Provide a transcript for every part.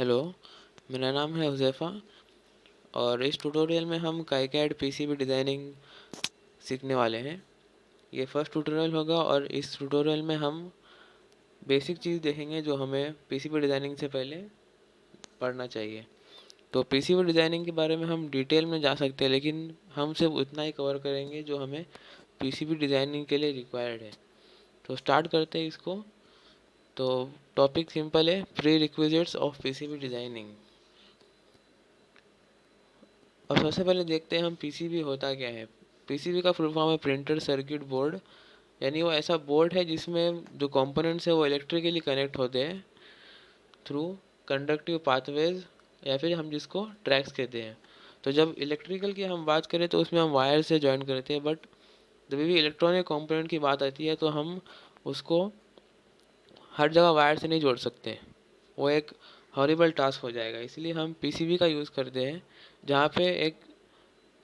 Hello, मेरा नाम है हुज़ैफ़ा और इस ट्यूटोरियल में हम काइकैड पीसीबी डिज़ाइनिंग सीखने वाले हैं। ये फर्स्ट ट्यूटोरियल होगा और इस ट्यूटोरियल में हम बेसिक चीज़ देखेंगे जो हमें पीसीबी डिज़ाइनिंग से पहले पढ़ना चाहिए। तो पीसीबी डिज़ाइनिंग के बारे में हम डिटेल में जा सकते हैं, लेकिन हम सिर्फ उतना ही कवर करेंगे जो हमें पीसीबी डिज़ाइनिंग के लिए रिक्वायर्ड है। तो स्टार्ट करते हैं इसको। तो टॉपिक सिंपल है, pre requisites of PCB designing. और सबसे पहले देखते हैं हम पीसीबी होता क्या है। पीसीबी का फुल फॉर्म है प्रिंटेड सर्किट बोर्ड, यानी वो ऐसा बोर्ड है जिसमें जो कंपोनेंट्स है वो इलेक्ट्रिकली कनेक्ट होते हैं थ्रू कंडक्टिव पाथवेज, या फिर हम जिसको ट्रैक्स कहते हैं। तो जब इलेक्ट्रिकल की हम बात करें तो उसमें हम वायर से ज्वाइन करते हैं, बट जब भी इलेक्ट्रॉनिक कंपोनेंट की बात आती है तो हम उसको हर जगह वायर से नहीं जोड़ सकते, वो एक हॉरिबल टास्क हो जाएगा। इसलिए हम पीसीबी का यूज़ करते हैं, जहाँ पे एक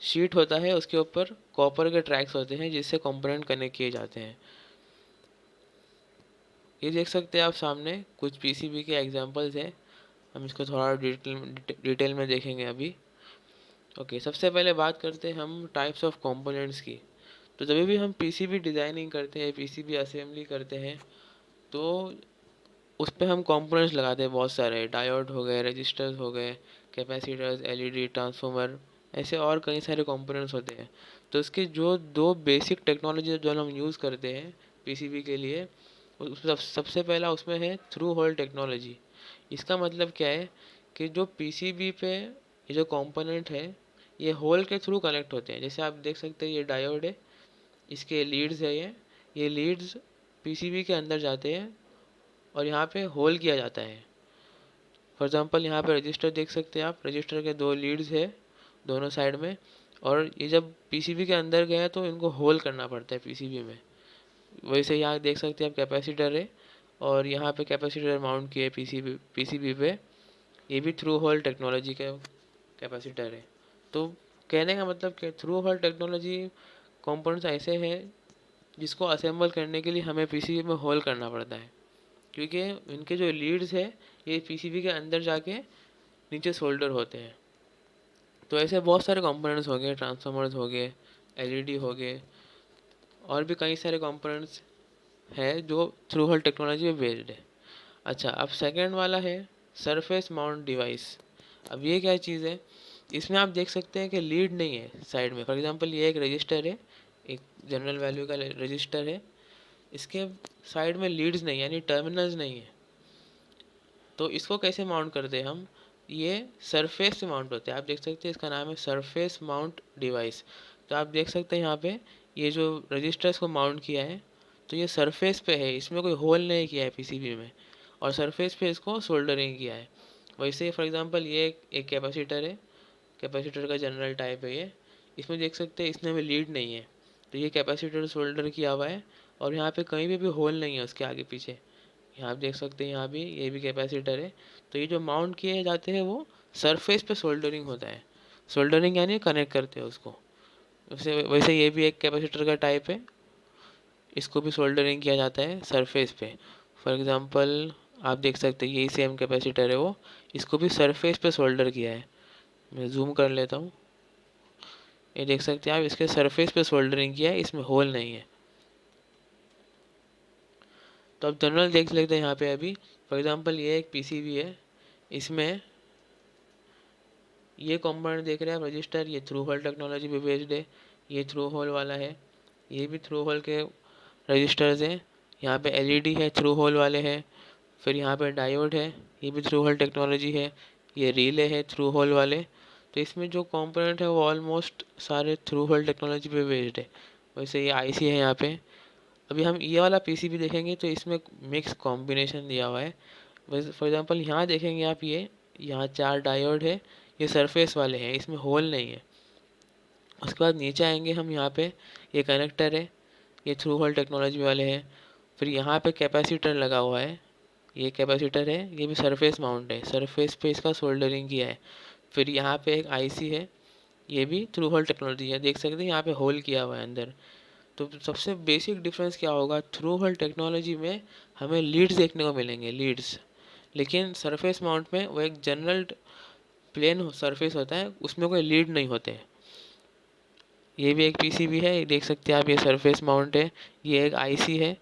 शीट होता है, उसके ऊपर कॉपर के ट्रैक्स होते हैं जिससे कंपोनेंट कनेक्ट किए जाते हैं। ये देख सकते हैं आप सामने कुछ पीसीबी के एग्जांपल्स हैं। हम इसको थोड़ा डिटेल में देखेंगे अभी। ओके, सबसे पहले बात करते हैं हम टाइप्स ऑफ कंपोनेंट्स की। तो जब भी हम पीसीबी डिज़ाइनिंग करते हैं, पीसीबी असेंबली करते हैं, तो उस पर हम कंपोनेंट्स लगाते हैं बहुत सारे। डायोड हो गए, रजिस्टर्स हो गए, कैपेसिटर्स, एलईडी, ट्रांसफार्मर, ऐसे और कई सारे कंपोनेंट्स होते हैं। तो इसके जो दो बेसिक टेक्नोलॉजी जो हम यूज़ करते हैं पीसीबी के लिए, सबसे पहला उसमें है थ्रू होल टेक्नोलॉजी। इसका मतलब क्या है कि जो पीसीबी पे ये जो कंपोनेंट है ये होल के थ्रू कनेक्ट होते हैं। जैसे आप देख सकते हैं ये डायोड है, इसके लीड्स है, ये लीड्स पीसीबी के अंदर जाते हैं और यहाँ पे होल किया जाता है। फॉर एग्जांपल यहाँ पे रजिस्टर देख सकते हैं आप, रजिस्टर के दो लीड्स है दोनों साइड में, और ये जब पीसीबी के अंदर गए तो इनको होल करना पड़ता है पीसीबी में। वैसे यहाँ देख सकते हैं आप कैपेसिटर है, और यहाँ पे कैपेसिटर माउंट किए पीसीबी पे, ये भी थ्रू होल टेक्नोलॉजी का कैपेसिटर है। तो कहने का मतलब कि थ्रू होल टेक्नोलॉजी कंपोनेंट्स ऐसे हैं जिसको असेंबल करने के लिए हमें पीसीबी में होल करना पड़ता है, क्योंकि इनके जो लीड्स है ये पीसीबी के अंदर जाके नीचे सोल्डर होते हैं। तो ऐसे बहुत सारे कंपोनेंट्स हो गए, ट्रांसफार्मर्स हो गए, एलईडी हो गए, और भी कई सारे कंपोनेंट्स है जो थ्रू होल टेक्नोलॉजी पे बेस्ड है। अच्छा, अब सेकंड वाला है सरफेस माउंट डिवाइस। अब ये क्या चीज़ है, इसमें आप देख सकते हैं कि लीड नहीं है साइड में। फॉर एग्जांपल ये एक रजिस्टर है, एक जनरल वैल्यू का रजिस्टर है, इसके साइड में लीड्स नहीं यानी टर्मिनल्स नहीं है। तो इसको कैसे माउंट करते हैं हम, ये सरफेस पे माउंट होते हैं। आप देख सकते हैं इसका नाम है सरफेस माउंट डिवाइस। तो आप देख सकते हैं यहाँ पे ये जो रजिस्टर्स को माउंट किया है, तो ये सरफेस पे है, इसमें कोई होल नहीं किया है पीसीबी में, और सरफेस पे इसको सोल्डरिंग किया है। वैसे फॉर एग्जांपल ये एक कैपेसिटर है, कैपेसिटर का जनरल टाइप है ये, इसमें देख सकते हैं इसमें भी लीड नहीं है, तो ये कैपेसिटर सोल्डर किया हुआ है, और यहाँ पे कहीं भी होल नहीं है उसके आगे पीछे। यहाँ आप देख सकते हैं यहाँ भी ये भी कैपेसिटर है। तो ये जो माउंट किए जाते हैं वो सरफेस पे सोल्डरिंग होता है। सोल्डरिंग यानी कनेक्ट करते हैं उसको। वैसे ये भी एक कैपेसिटर का टाइप है, इसको भी सोल्डरिंग किया जाता है सरफेस पे। फॉर एग्जांपल आप देख सकते हैं यही सेम कैपेसिटर है वो, इसको भी सरफेस पे सोल्डर किया है। मैं जूम कर लेता हूँ, ये देख सकते हैं आप, इसके सरफेस पे सोल्डरिंग किया है, इसमें होल नहीं है। तो अब जनरल देख लेते हैं यहाँ पे अभी। फॉर एग्जांपल ये एक पीसीबी है, इसमें ये कंपोनेंट देख रहे हैं आप रजिस्टर, ये थ्रू होल टेक्नोलॉजी पे बेस्ड है। ये थ्रू होल वाला है, ये भी थ्रू होल के रजिस्टर्स हैं। यहाँ पे एलईडी है, थ्रू होल वाले हैं। फिर यहाँ पे डायोड है, ये भी थ्रू होल टेक्नोलॉजी है। ये रिले है थ्रू होल वाले। तो इसमें जो कंपोनेंट है वो ऑलमोस्ट सारे थ्रू होल टेक्नोलॉजी पे बेस्ड है। वैसे ये आईसी है यहाँ पे। अभी हम ये वाला पीसीबी देखेंगे तो इसमें मिक्स कॉम्बिनेशन दिया हुआ है। वैसे फॉर एग्जांपल यहाँ देखेंगे आप, ये यहाँ 4 डायोड है, ये सरफेस वाले हैं, इसमें होल नहीं है। उसके बाद नीचे आएंगे हम, यहाँ पे ये कनेक्टर है, ये थ्रू होल टेक्नोलॉजी वाले हैं। फिर यहाँ पे कैपेसिटर लगा हुआ है, ये कैपेसिटर है, ये भी सरफेस माउंट है, सरफेस पे इसका सोल्डरिंग किया है। फिर यहाँ पे एक आईसी है, ये भी थ्रू होल टेक्नोलॉजी है, देख सकते हैं यहाँ पे होल किया हुआ है अंदर। तो सबसे बेसिक डिफरेंस क्या होगा, थ्रू होल टेक्नोलॉजी में हमें लीड्स देखने को मिलेंगे। लीड्स लेकिन सरफेस माउंट में वो एक जनरल प्लेन सरफेस होता है, उसमें कोई लीड नहीं होते हैं। ये भी एक पीसीबी है, ये देख सकते हैं आप, ये सरफेस माउंट है। ये एक आईसी है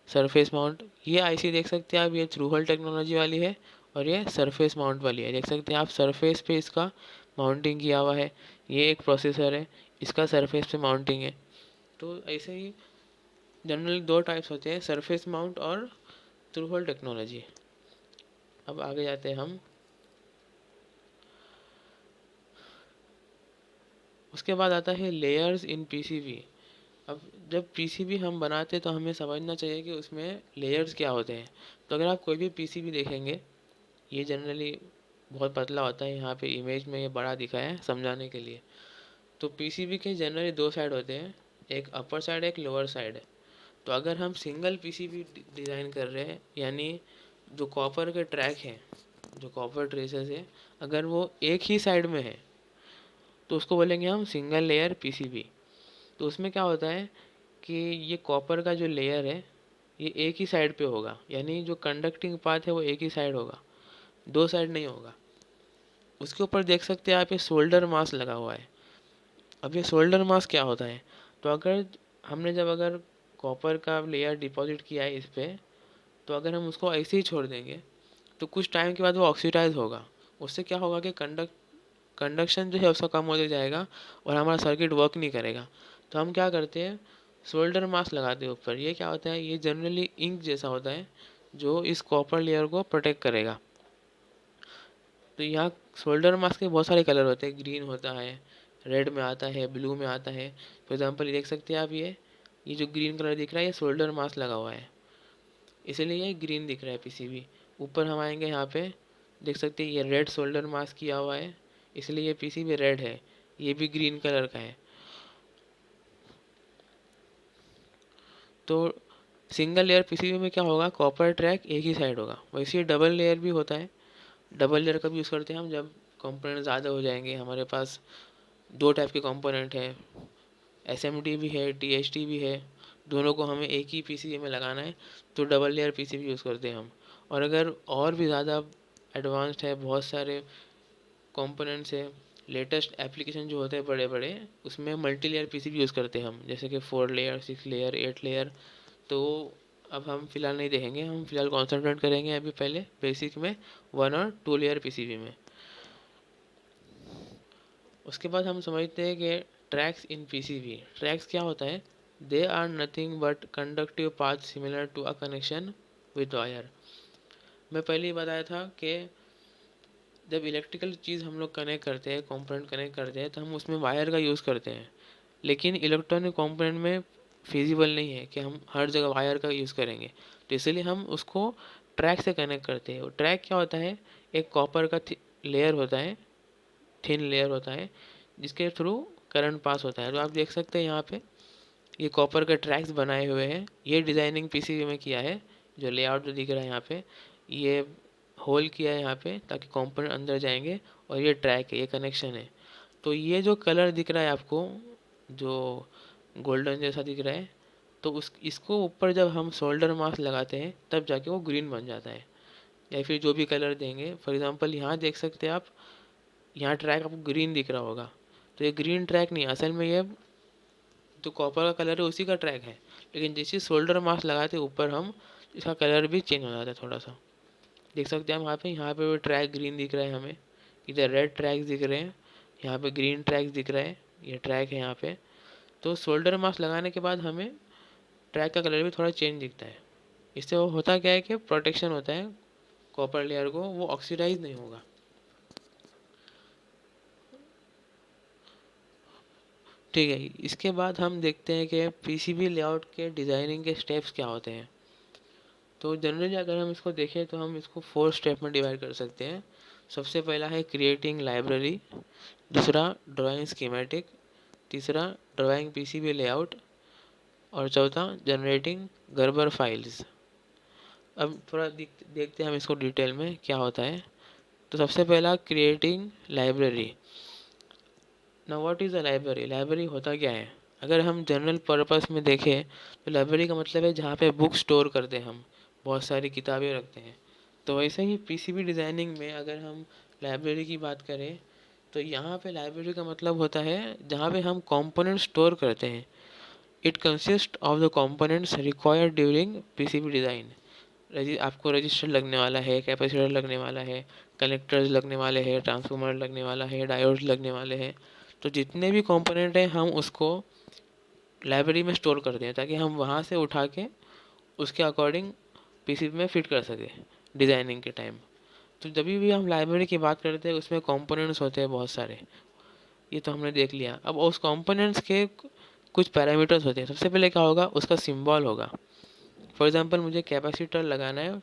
सरफेस माउंट। ये आईसी देख सकते हैं आप, ये थ्रू होल टेक्नोलॉजी वाली है और ये सरफेस माउंट वाली है। देख सकते हैं आप सरफेस पे इसका माउंटिंग किया हुआ है। ये एक प्रोसेसर है, इसका सरफेस पे माउंटिंग है। तो ऐसे ही जनरली दो टाइप्स होते हैं, सरफेस माउंट और थ्रू होल टेक्नोलॉजी। अब आगे जाते हैं हम। उसके बाद आता है लेयर्स इन पीसीबी। अब जब पीसीबी हम बनाते हैं तो हमें समझना चाहिए कि उसमें लेयर्स क्या होते हैं। तो अगर आप कोई भी पीसीबी देखेंगे, ये जनरली बहुत पतला होता है, यहाँ पे इमेज में ये बड़ा दिखा है समझाने के लिए। तो पीसीबी के जनरली दो साइड होते हैं, एक अपर साइड एक लोअर साइड है। तो अगर हम सिंगल पीसीबी डिज़ाइन कर रहे हैं, यानी जो कॉपर के ट्रैक हैं, जो कॉपर ट्रेसेस है, अगर वो एक ही साइड में है तो उसको बोलेंगे हम सिंगल लेयर पीसीबी। तो उसमें क्या होता है कि ये कॉपर का जो लेयर है ये एक ही साइड पे होगा, यानी जो कंडक्टिंग पार्ट है वो एक ही साइड होगा, दो साइड नहीं होगा। उसके ऊपर देख सकते हैं आप, ये सोल्डर मास्क लगा हुआ है। अब ये सोल्डर मास्क क्या होता है, तो अगर हमने जब अगर कॉपर का लेयर डिपॉजिट किया है इस पर, तो अगर हम उसको ऐसे ही छोड़ देंगे तो कुछ टाइम के बाद वो ऑक्सीडाइज होगा। उससे क्या होगा कि कंडक्शन जो है उसका कम होते जाएगा और हमारा सर्किट वर्क नहीं करेगा। तो हम क्या करते हैं, सोल्डर मास्क लगाते हैं ऊपर। ये क्या होता है, ये जनरली इंक जैसा होता है जो इस कॉपर लेयर को प्रोटेक्ट करेगा। तो यहाँ सोल्डर मास्क के बहुत सारे कलर होते हैं, ग्रीन होता है, रेड में आता है, ब्लू में आता है। फॉर एग्जांपल ये देख सकते हैं आप, ये जो ग्रीन कलर दिख रहा है ये सोल्डर मास्क लगा हुआ है, इसीलिए ये ग्रीन दिख रहा है पीसीबी। ऊपर हम आएंगे यहाँ पे, देख सकते हैं ये रेड सोल्डर मास्क किया हुआ है, इसलिए ये पीसीबी रेड है। ये भी ग्रीन कलर का है। तो सिंगल लेयर पीसीबी में क्या होगा, कॉपर ट्रैक एक ही साइड होगा। वैसे ही डबल लेयर भी होता है, डबल लेयर का भी यूज़ करते हैं हम जब कंपोनेंट ज़्यादा हो जाएंगे। हमारे पास दो टाइप के कंपोनेंट है, एसएमडी भी है, टीएचटी भी है, दोनों को हमें एक ही पीसीबी में लगाना है तो डबल लेयर पीसीबी यूज़ करते हैं हम। और अगर और भी ज़्यादा एडवांस्ड है, बहुत सारे कंपोनेंट्स है, लेटेस्ट एप्लीकेशन जो होते हैं बड़े बड़े, उसमें मल्टी लेयर पीसीबी यूज़ करते हैं हम, जैसे कि 4 लेयर, 6 लेयर, 8 लेयर। तो अब हम फिलहाल नहीं देखेंगे, हम फिलहाल कॉन्सेंट्रेट करेंगे अभी पहले बेसिक में 1 और 2 लेयर पीसीबी में। उसके बाद हम समझते हैं कि ट्रैक्स इन पीसीबी। ट्रैक्स क्या होता है, they are nothing but conductive path similar to a connection with wire. मैं पहले ही बताया था कि जब इलेक्ट्रिकल चीज़ हम लोग कनेक्ट करते हैं, कंपोनेंट कनेक्ट करते हैं, तो हम उसमें वायर का यूज़ करते हैं। लेकिन इलेक्ट्रॉनिक कंपोनेंट में फिजिबल नहीं है कि हम हर जगह वायर का यूज़ करेंगे, तो इसलिए हम उसको ट्रैक से कनेक्ट करते हैं। ट्रैक क्या होता है, एक कॉपर का लेयर होता है, थिन लेयर होता है, जिसके थ्रू करंट पास होता है। तो आप देख सकते हैं यहाँ पे ये कॉपर के ट्रैक्स बनाए हुए हैं। ये डिज़ाइनिंग पीसीबी में किया है, जो लेआउट जो दिख रहा है यहाँ पे, ये होल किया है यहाँ पे ताकि कंपोनेंट अंदर जाएंगे, और ये ट्रैक है, ये कनेक्शन है। तो ये जो कलर दिख रहा है आपको, जो गोल्डन जैसा दिख रहा है, तो उस इसको ऊपर जब हम सोल्डर मास्क लगाते हैं तब जाके वो ग्रीन बन जाता है। या फिर जो भी कलर देंगे, फॉर एग्जांपल यहाँ देख सकते हैं आप, यहाँ ट्रैक आपको ग्रीन दिख रहा होगा, तो ये ग्रीन ट्रैक नहीं, असल में ये जो कॉपर का कलर है उसी का ट्रैक है। लेकिन जैसे सोल्डर मास्क लगाते ऊपर हम, इसका कलर भी चेंज हो जाता है थोड़ा सा। देख सकते हैं हम यहाँ पे भी ट्रैक ग्रीन दिख रहा है हमें, इधर रेड ट्रैक्स दिख रहे हैं, यहाँ पे ग्रीन ट्रैक्स दिख रहा है, ये ट्रैक है यहाँ पे। तो सोल्डर मास्क लगाने के बाद हमें ट्रैक का कलर भी थोड़ा चेंज दिखता है। इससे वो होता क्या है कि प्रोटेक्शन होता है कॉपर लेयर को, वो ऑक्सीडाइज नहीं होगा। ठीक है, इसके बाद हम देखते हैं कि पीसीबी लेआउट के डिज़ाइनिंग के स्टेप्स क्या होते हैं। तो जनरली अगर हम इसको देखें तो हम इसको 4 स्टेप में डिवाइड कर सकते हैं। सबसे पहला है क्रिएटिंग लाइब्रेरी, दूसरा ड्राइंग स्कीमेटिक, तीसरा ड्राइंग पीसीबी लेआउट, और चौथा जनरेटिंग गर्बर फाइल्स। अब थोड़ा देखते हैं हम इसको डिटेल में क्या होता है। तो सबसे पहला क्रिएटिंग लाइब्रेरी। ना what is a library, library होता क्या है। अगर हम जनरल पर्पस में देखें तो लाइब्रेरी का मतलब है जहाँ पे बुक स्टोर करते हैं हम, बहुत सारी किताबें रखते हैं। तो वैसे ही पीसीबी डिज़ाइनिंग में अगर हम लाइब्रेरी की बात करें, तो यहाँ पे लाइब्रेरी का मतलब होता है जहाँ पे हम कंपोनेंट स्टोर करते हैं। It consist of the components required during PCB design. आपको रजिस्टर लगने वाला है, कैपेसिटर लगने वाला है, कनेक्टर्स लगने वाले हैं, ट्रांसफार्मर लगने वाला है, डायोड्स लगने वाले हैं। तो जितने भी कंपोनेंट हैं हम उसको लाइब्रेरी में स्टोर करते हैं ताकि हम वहाँ से उठा के उसके अकॉर्डिंग पीसीबी में फिट कर सकें डिज़ाइनिंग के टाइम। तो जब भी हम लाइब्रेरी की बात करते हैं उसमें कंपोनेंट्स होते हैं बहुत सारे, ये तो हमने देख लिया। अब उस कंपोनेंट्स के कुछ पैरामीटर्स होते हैं। सबसे पहले क्या होगा, उसका सिंबल होगा। फॉर एग्जांपल मुझे कैपेसिटर लगाना है,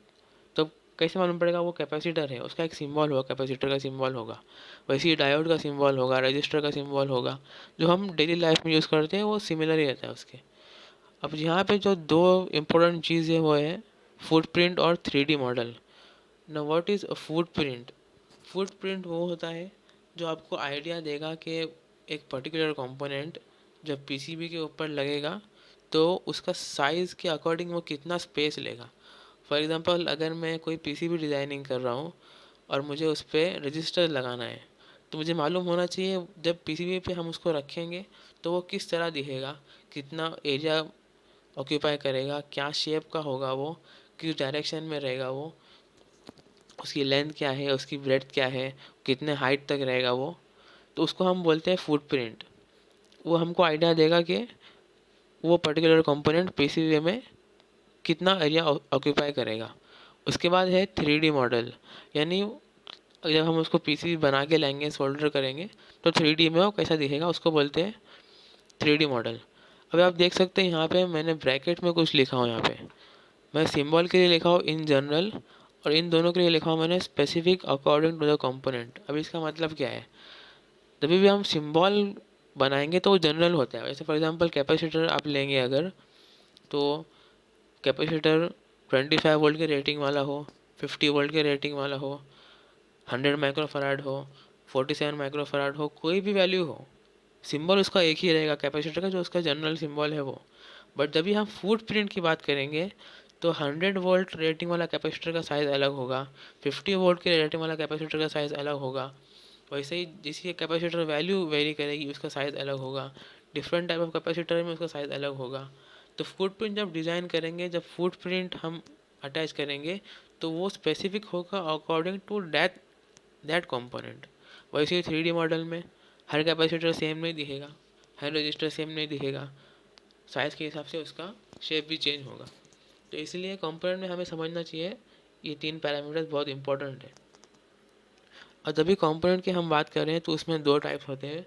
तो कैसे मालूम पड़ेगा वो कैपेसिटर है, उसका एक सिंबल होगा, कैपेसिटर का सिंबल होगा। वैसे ही डायोड का सिंबल होगा, रजिस्टर का सिंबल होगा। जो हम डेली लाइफ में यूज़ करते हैं वो सिमिलर ही रहता है उसके। अब यहाँ पे जो दो इम्पोर्टेंट चीज़ है वो है फुटप्रिंट और 3D मॉडल। ना what is a footprint? Footprint वो होता है जो आपको आइडिया देगा कि एक पर्टिकुलर कंपोनेंट जब पीसीबी के ऊपर लगेगा तो उसका साइज़ के अकॉर्डिंग वो कितना स्पेस लेगा। फॉर एग्ज़ाम्पल अगर मैं कोई पीसीबी डिज़ाइनिंग कर रहा हूँ और मुझे उस पर रजिस्टर लगाना है, तो मुझे मालूम होना चाहिए जब पीसीबी पे हम उसको रखेंगे तो वो किस तरह दिखेगा, कितना एरिया ऑक्यूपाई करेगा, क्या शेप का होगा वो, किस डायरेक्शन में रहेगा वो, उसकी लेंथ क्या है, उसकी ब्रेड्थ क्या है, कितने हाइट तक रहेगा वो। तो उसको हम बोलते हैं फुटप्रिंट। वो हमको आइडिया देगा कि वो पर्टिकुलर कंपोनेंट पीसीबी में कितना एरिया ऑक्यूपाई करेगा। उसके बाद है 3D मॉडल, यानी जब हम उसको पीसीबी बना के लाएंगे, सोल्डर करेंगे, तो 3D में वो कैसा दिखेगा, उसको बोलते हैं 3D मॉडल। अभी आप देख सकते हैं यहाँ पे मैंने ब्रैकेट में कुछ लिखा हूँ। यहाँ पे मैं सिंबल के लिए लिखा हूँ इन जनरल, और इन दोनों के लिए लिखा हूँ मैंने specific according to the component. अब इसका मतलब क्या है, जब भी हम सिंबल बनाएंगे तो वो जनरल होता है। जैसे फॉर एग्जांपल कैपेसिटर आप लेंगे अगर, तो कैपेसिटर 25 वोल्ट के रेटिंग वाला हो, 50 वोल्ट के रेटिंग वाला हो, 100 माइक्रोफराड हो, 47 माइक्रोफराड हो, कोई भी वैल्यू हो, सिंबल उसका एक ही रहेगा कैपेसिटर का, जो उसका जनरल सिंबल है वो। बट जब भी हम फुट प्रिंट की बात करेंगे तो 100 वोल्ट रेटिंग वाला कैपेसिटर का साइज़ अलग होगा, 50 वोल्ट के रेटिंग वाला कैपेसिटर का साइज़ अलग होगा। वैसे ही जिसकी कैपेसिटर वैल्यू वेरी करेगी उसका साइज़ अलग होगा, डिफरेंट टाइप ऑफ कैपेसिटर में उसका साइज़ अलग होगा। तो फुटप्रिंट जब डिज़ाइन करेंगे, जब फुटप्रिंट हम अटैच करेंगे, तो वो स्पेसिफिक होगा according to that that component. वैसे ही 3D मॉडल में हर कैपेसिटर सेम नहीं दिखेगा, हर रजिस्टर सेम नहीं दिखेगा, साइज़ के हिसाब से उसका शेप भी चेंज होगा। तो इसलिए कंपोनेंट में हमें समझना चाहिए ये तीन पैरामीटर्स बहुत इंपॉर्टेंट है। और जब भी कंपोनेंट की हम बात करें तो उसमें दो टाइप्स होते हैं।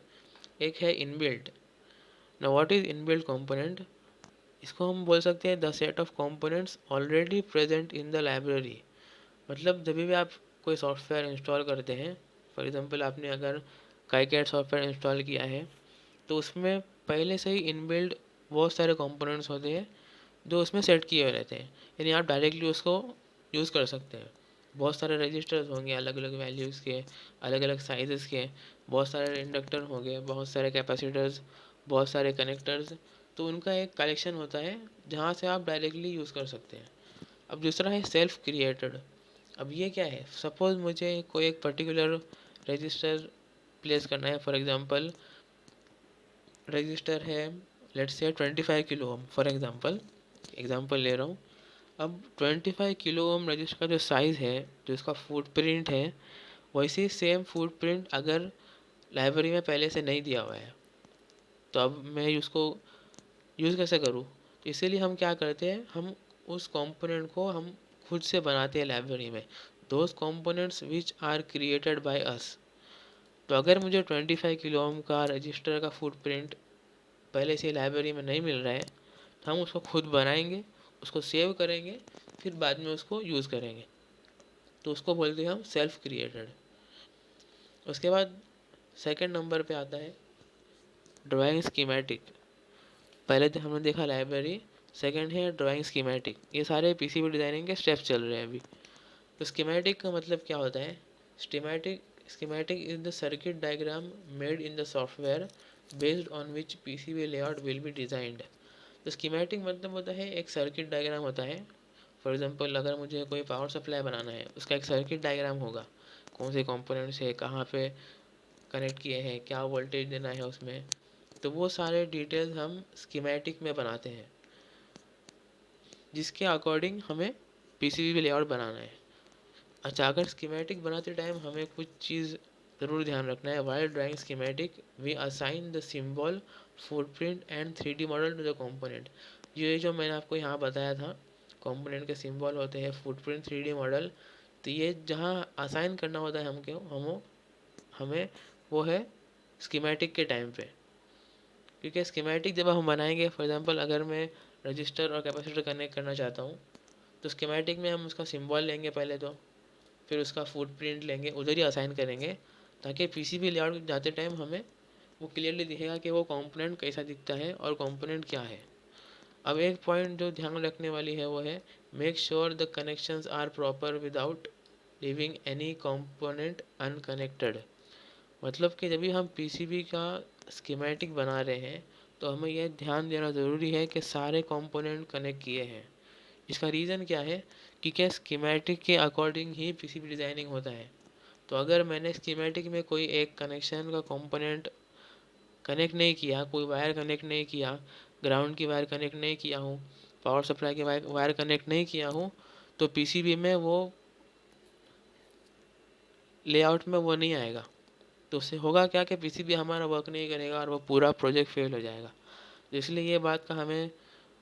एक है इनबिल्ट। ना व्हाट इज़ इनबिल्ट कंपोनेंट? इसको हम बोल सकते हैं the set of components already present in the library. मतलब जब भी आप कोई सॉफ्टवेयर इंस्टॉल करते हैं, फॉर एग्जांपल आपने अगर काइकेट सॉफ्टवेयर इंस्टॉल किया है, तो उसमें पहले से ही इनबिल्ट बहुत सारे कंपोनेंट्स होते हैं जो उसमें सेट किए हुए रहते हैं, यानी आप डायरेक्टली उसको यूज़ कर सकते हैं। बहुत सारे रजिस्टर्स होंगे अलग अलग वैल्यूज़ के, अलग अलग साइज़ेस के, बहुत सारे इंडक्टर होंगे, बहुत सारे कैपेसिटर्स, बहुत सारे कनेक्टर्स। तो उनका एक कलेक्शन होता है जहाँ से आप डायरेक्टली यूज़ कर सकते हैं। अब दूसरा है सेल्फ क्रिएटेड। अब ये क्या है, सपोज़ मुझे कोई एक पर्टिकुलर रजिस्टर प्लेस करना है। फॉर एग्ज़ाम्पल रजिस्टर है, let's say 25 kilo ohm, for example ले रहा हूँ। अब 25 किलो ओम रजिस्टर का जो साइज़ है, जो इसका फुटप्रिंट है, वैसे सेम फुटप्रिंट अगर लाइब्रेरी में पहले से नहीं दिया हुआ है, तो अब मैं उसको यूज़ कैसे करूँ? तो इसीलिए हम क्या करते हैं, हम उस कंपोनेंट को हम खुद से बनाते हैं लाइब्रेरी में, those components which are created by us. तो अगर मुझे 25 किलो ओम का रजिस्टर का फुटप्रिंट पहले से लाइब्रेरी में नहीं मिल रहा है, तो हम उसको खुद बनाएंगे, उसको सेव करेंगे, फिर बाद में उसको यूज़ करेंगे। तो उसको बोलते हैं हम सेल्फ क्रिएटेड। उसके बाद सेकंड नंबर पे आता है ड्राइंग स्कीमेटिक। पहले तो हमने देखा लाइब्रेरी, सेकंड है ड्राइंग स्कीमेटिक। ये सारे पीसीबी डिज़ाइनिंग के स्टेप्स चल रहे हैं अभी। तो स्कीमेटिक का मतलब क्या होता है? Schematic is the circuit diagram made in the software based on which PCB layout will be designed. तो स्कीमेटिक मतलब होता है एक सर्किट डायग्राम होता है। फॉर एग्जांपल अगर मुझे कोई पावर सप्लाई बनाना है, उसका एक सर्किट डायग्राम होगा, कौन से कंपोनेंट्स है, कहाँ पे कनेक्ट किए हैं, क्या वोल्टेज देना है उसमें, तो वो सारे डिटेल्स हम स्कीमेटिक में बनाते हैं, जिसके अकॉर्डिंग हमें पीसीबी लेआउट बनाना है। अच्छा, अगर स्कीमेटिक बनाते टाइम हमें कुछ चीज़ ज़रूर ध्यान रखना है। While drawing schematic we assign the symbol, footprint and 3D model to the component. ये जो मैंने आपको यहाँ बताया था, कंपोनेंट के सिंबल होते हैं, फुटप्रिंट, 3D मॉडल, तो ये जहाँ असाइन करना होता है हमें वो है स्कीमेटिक के टाइम पे। क्योंकि स्कीमेटिक जब हम बनाएंगे, फॉर एग्जांपल अगर मैं रजिस्टर और कैपेसिटर कनेक्ट करना चाहता हूँ, तो स्कीमेटिक में हम उसका सिंबल लेंगे पहले, तो फिर उसका फुटप्रिंट लेंगे, उधर ही असाइन करेंगे, ताकि पीसीबी लेआउट जाते टाइम हमें वो क्लियरली दिखेगा कि वो कंपोनेंट कैसा दिखता है और कंपोनेंट क्या है। अब एक पॉइंट जो ध्यान रखने वाली है वो है make sure the connections are proper without leaving any component unconnected. मतलब कि जब भी हम पीसीबी का स्कीमेटिक बना रहे हैं, तो हमें यह ध्यान देना ज़रूरी है कि सारे कंपोनेंट कनेक्ट किए हैं। इसका रीज़न क्या है कि क्या स्कीमेटिक के अकॉर्डिंग ही पीसीबी डिज़ाइनिंग होता है। तो अगर मैंने स्कीमेटिक में कोई एक कनेक्शन का कंपोनेंट कनेक्ट नहीं किया, कोई वायर कनेक्ट नहीं किया, ग्राउंड की वायर कनेक्ट नहीं किया हूँ, पावर सप्लाई की वायर कनेक्ट नहीं किया हूँ, तो पीसीबी में वो लेआउट में वो नहीं आएगा। तो उससे होगा क्या कि पीसीबी हमारा वर्क नहीं करेगा और वो पूरा प्रोजेक्ट फेल हो जाएगा। तो इसलिए ये बात का हमें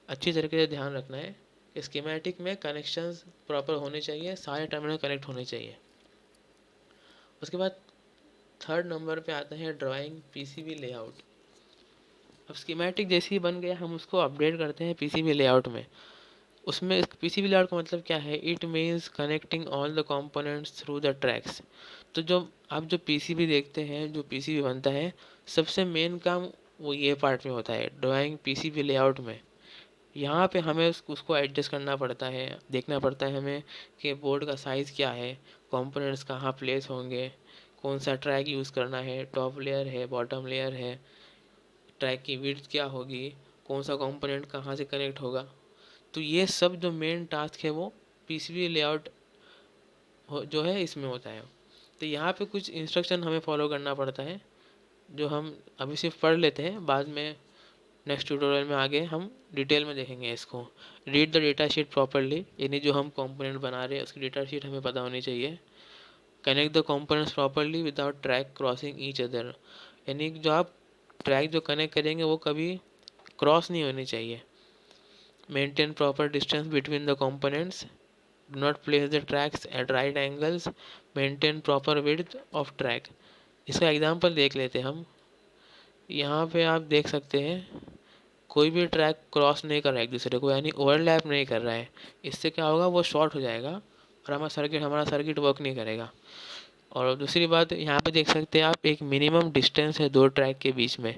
अच्छी तरीके से ध्यान रखना है कि स्कीमेटिक में कनेक्शंस प्रॉपर होने चाहिए, सारे टर्मिनल कनेक्ट होने चाहिए। उसके बाद थर्ड नंबर पे आता है ड्राइंग पीसीबी लेआउट। अब स्कीमेटिक जैसे ही बन गया, हम उसको अपडेट करते हैं पीसीबी लेआउट में। उसमें पीसीबी लेआउट का मतलब क्या है? It means connecting all the components through the tracks. तो जो आप जो पीसीबी देखते हैं, जो पीसीबी बनता है, सबसे मेन काम वो ये पार्ट में होता है, ड्राइंग पीसीबी लेआउट में। यहाँ पे हमें उसको एडजस्ट करना पड़ता है, देखना पड़ता है हमें कि बोर्ड का साइज़ क्या है, कंपोनेंट्स कहाँ प्लेस होंगे, कौन सा ट्रैक यूज़ करना है, टॉप लेयर है, बॉटम लेयर है, ट्रैक की विड्थ क्या होगी, कौन सा कंपोनेंट कहाँ से कनेक्ट होगा। तो ये सब जो मेन टास्क है वो पीसीबी लेआउट जो है इसमें होता है। तो यहाँ पे कुछ इंस्ट्रक्शन हमें फॉलो करना पड़ता है, जो हम अभी सिर्फ पढ़ लेते हैं, बाद में नेक्स्ट ट्यूटोरियल में आगे हम डिटेल में देखेंगे इसको। Read the data sheet properly, यानी जो हम कंपोनेंट बना रहे हैं उसकी डेटा शीट हमें पता होनी चाहिए। Connect the components properly without track crossing each other, यानी जो आप ट्रैक जो कनेक्ट करेंगे वो कभी क्रॉस नहीं होनी चाहिए। Maintain proper distance between the components, do not place the tracks at right angles, maintain proper width of track. इसका एग्जांपल देख लेते हैं हम। यहाँ पे आप देख सकते हैं कोई भी ट्रैक क्रॉस नहीं कर रहा है एक दूसरे को, यानी ओवरलैप नहीं कर रहा है। इससे क्या होगा, वो शॉर्ट हो जाएगा और हमारा सर्किट वर्क नहीं करेगा। और दूसरी बात, यहाँ पे देख सकते हैं आप, एक मिनिमम डिस्टेंस है दो ट्रैक के बीच में।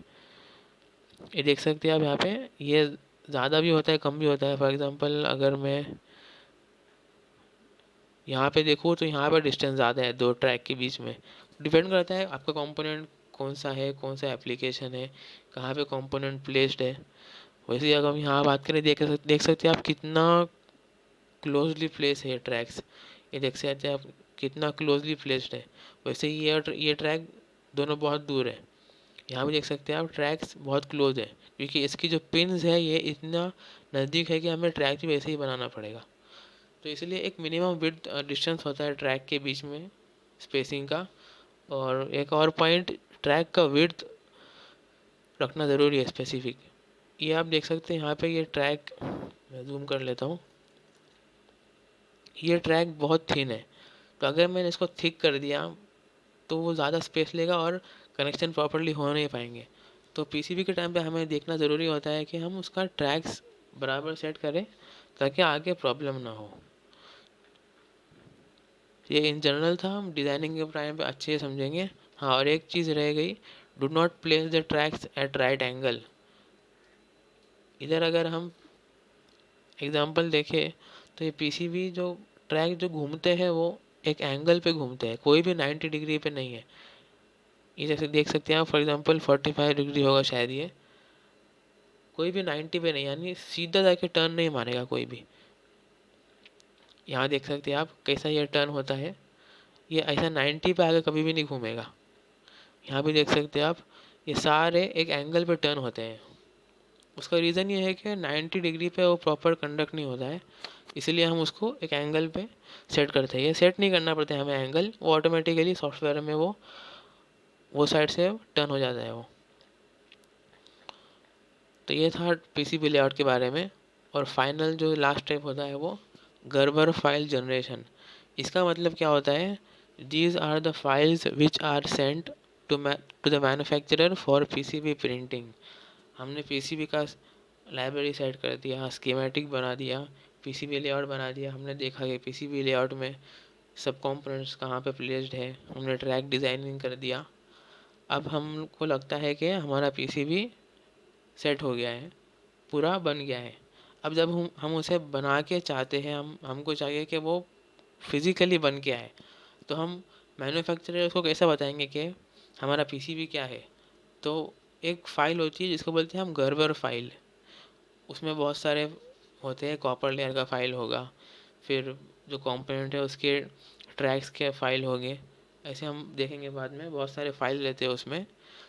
ये देख सकते हैं आप यहाँ पे, ये ज़्यादा भी होता है, कम भी होता है। फॉर एग्जांपल अगर मैं यहाँ पे देखूँ तो यहाँ पर डिस्टेंस ज़्यादा है दो ट्रैक के बीच में। डिपेंड करता है आपका कंपोनेंट कौन सा है, कौन सा एप्लीकेशन है, कहाँ पे कंपोनेंट प्लेस्ड है। वैसे अगर हम यहाँ बात करें, देख सकते हैं आप कितना क्लोजली प्लेस है ट्रैक्स। ये देख सकते हैं आप कितना क्लोजली प्लेस्ड है। वैसे ही ये ट्रैक दोनों बहुत दूर है। यहाँ भी देख सकते हैं आप ट्रैक्स बहुत क्लोज है, क्योंकि इसकी जो पिन्स है ये इतना नज़दीक है कि हमें ट्रैक भी वैसे ही बनाना पड़ेगा। तो इसलिए एक मिनिमम विड्थ डिस्टेंस होता है ट्रैक के बीच में स्पेसिंग का। और एक और पॉइंट, ट्रैक का विड्थ रखना ज़रूरी है स्पेसिफिक। ये आप देख सकते हैं यहाँ पे, ये ट्रैक मैं जूम कर लेता हूँ, ये ट्रैक बहुत थिन है। तो अगर मैंने इसको थिक कर दिया तो वो ज़्यादा स्पेस लेगा और कनेक्शन प्रॉपरली हो नहीं पाएंगे। तो पीसीबी के टाइम पे हमें देखना ज़रूरी होता है कि हम उसका ट्रैक्स बराबर सेट करें, ताकि आगे प्रॉब्लम ना हो। ये इन जनरल था, हम डिज़ाइनिंग के टाइम पे अच्छे से समझेंगे। हाँ, और एक चीज़ रह गई, do not place the tracks at right angle. इधर अगर हम एग्जांपल देखें तो ये पीसीबी जो ट्रैक जो घूमते हैं वो एक एंगल पे घूमते हैं, कोई भी 90 डिग्री पे नहीं है। ये जैसे देख सकते हैं आप, फॉर एग्जांपल 45 डिग्री होगा शायद, ये कोई भी 90 पे नहीं, यानी सीधा जाके टर्न नहीं मारेगा कोई भी। यहाँ देख सकते हैं आप कैसा ये टर्न होता है, ये ऐसा 90 पे आगे कभी भी नहीं घूमेगा। यहाँ भी देख सकते हैं आप, ये सारे एक एंगल पे टर्न होते हैं। उसका रीज़न ये है कि 90 डिग्री पे वो प्रॉपर कंडक्ट नहीं होता है, इसलिए हम उसको एक एंगल पे सेट करते हैं। ये सेट नहीं करना पड़ता है हमें एंगल, वो ऑटोमेटिकली सॉफ्टवेयर में वो साइड से टर्न हो जाता है वो। तो ये था पीसीबी लेआउट के बारे में। और फाइनल जो लास्ट स्टेप होता है वो गर्बर फाइल जनरेशन। इसका मतलब क्या होता है, these are the files which are sent to the manufacturer for PCB printing. हमने पीसीबी का लाइब्रेरी सेट कर दिया, स्कीमेटिक बना दिया, पीसीबी लेआउट बना दिया, हमने देखा कि पीसीबी लेआउट में सब कंपोनेंट्स कहाँ पे प्लेस्ड है, हमने ट्रैक डिज़ाइनिंग कर दिया। अब हमको लगता है कि हमारा पीसीबी सेट हो गया है, पूरा बन गया है। अब जब हम उसे बना के चाहते हैं, हमको चाहिए कि वो फिज़िकली बन के आए, तो हम मैन्युफैक्चरर को कैसे बताएंगे कि हमारा पीसीबी क्या है। तो एक फ़ाइल होती है जिसको बोलते हैं हम गर्बर फाइल। उसमें बहुत सारे होते हैं, कॉपर लेयर का फाइल होगा, फिर जो कंपोनेंट है उसके ट्रैक्स के फाइल होंगे, ऐसे हम देखेंगे बाद में, बहुत सारे फाइल रहते हैं उसमें।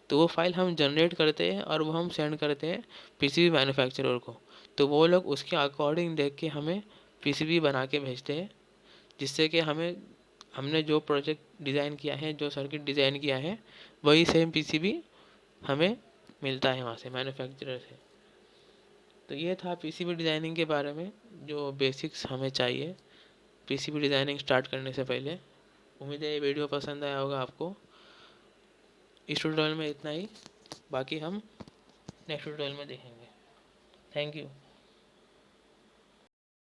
तो वो फाइल हम जनरेट करते हैं और वो हम सेंड करते हैं पीसीबी मैन्युफैक्चरर को। तो वो लोग उसके अकॉर्डिंग देख के हमें पीसीबी बना के भेजते हैं, जिससे कि हमने जो प्रोजेक्ट डिज़ाइन किया है, जो सर्किट डिज़ाइन किया है, वही सेम पीसीबी हमें मिलता है वहाँ से, मैन्युफैक्चरर से। तो ये था पीसीबी डिज़ाइनिंग के बारे में, जो बेसिक्स हमें चाहिए पीसीबी डिज़ाइनिंग स्टार्ट करने से पहले। उम्मीद है ये वीडियो पसंद आया होगा आपको। इस ट्यूटोरियल में इतना ही, बाकी हम नेक्स्ट ट्यूटोरियल में देखेंगे। Thank you.